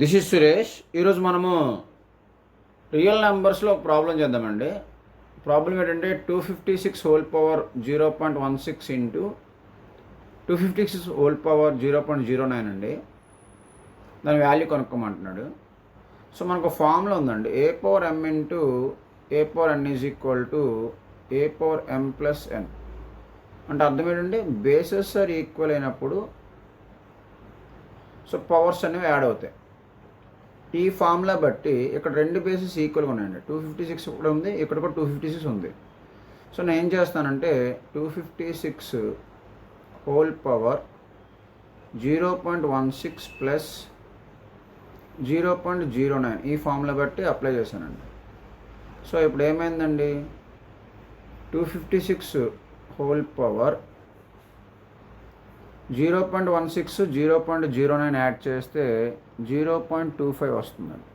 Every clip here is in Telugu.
This is Suresh. ఈరోజు మనము రియల్ నెంబర్స్లో ఒక ప్రాబ్లం చేద్దామండి. ప్రాబ్లం ఏంటంటే 256 whole power 0.16 into 256 whole power 0.09 అండి. దాని వాల్యూ కనుక్కోమంటున్నాడు. సో మనకు ఫార్ములా ఉందండి, a power m into a power n is equal to a power m plus n. అంటే అర్థం ఏంటంటే బేసెస్ ఆర్ ఈక్వల్ అయినప్పుడు సో పవర్స్ అనేవి యాడ్ అవుతాయి. ఈ ఫార్ములా బట్టి ఇక్కడ రెండు బేసెస్ ఈక్వల్గా ఉన్నాయండి. 256 కూడా ఉంది, ఇక్కడ కూడా 256 ఉంది. సో నేను ఏం చేస్తానంటే 256 హోల్ పవర్ 0.16 ప్లస్ 0.09 ఈ ఫార్ములా బట్టి అప్లై చేశానండి. సో ఇప్పుడు ఏమైందండి, 256 హోల్ పవర్ 0.16 0.09 యాడ్ చేస్తే 0.25 వస్తుందండి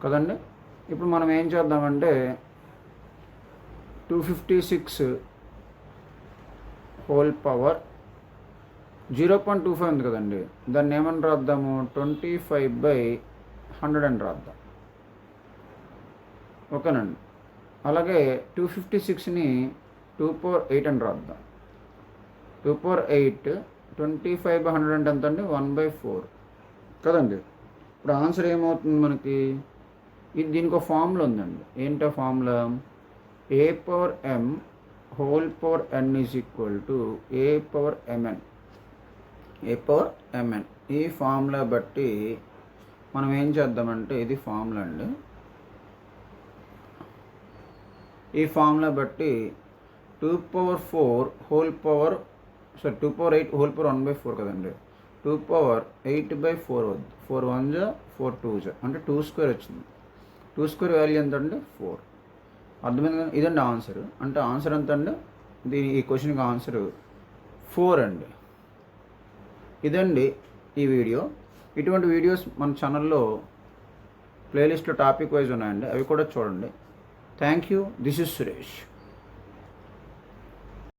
కదండి. ఇప్పుడు మనం ఏం చేద్దామంటే 256 హోల్ పవర్ 0.25 ఉంది కదండి, దాన్ని ఏమని రాద్దాము, 25/100 అని రాద్దాం. ఓకేనండి. అలాగే 256ని 2/8 అని రాద్దాం. 2/8 25/100 అంటే ఎంత అండి, 1/4 కదండి. ఇప్పుడు ఆన్సర్ ఏమవుతుంది మనకి, ఇది దీనికి ఒక ఫార్ములా ఉందండి. ఏంటో formula, a power m whole power n is equal to a power m n. A power m n ఈ ఫార్ములా బట్టి మనం ఏం చేద్దామంటే, ఇది ఫార్ములా అండి. ఈ ఫార్ములా బట్టి 2/4 హోల్ పవర్ 2/8 హోల్ పవర్ 1/4 కదండి. 2/8/4 వద్దు, 4 1 4 2 అంటే 2² వచ్చింది. 2² వాల్యూ ఎంత అండి, 4. అర్థమైంది కదా. ఇదండి ఆన్సర్. అంటే ఆన్సర్ ఎంత అండి, ఈ క్వశ్చన్కి ఆన్సర్ 4 అండి. ఇదండి ఈ వీడియో. ఇటువంటి వీడియోస్ మన ఛానల్లో ప్లేలిస్ట్లో టాపిక్ వైజ్ ఉన్నాయండి, అవి కూడా చూడండి. Thank you. This is Suresh.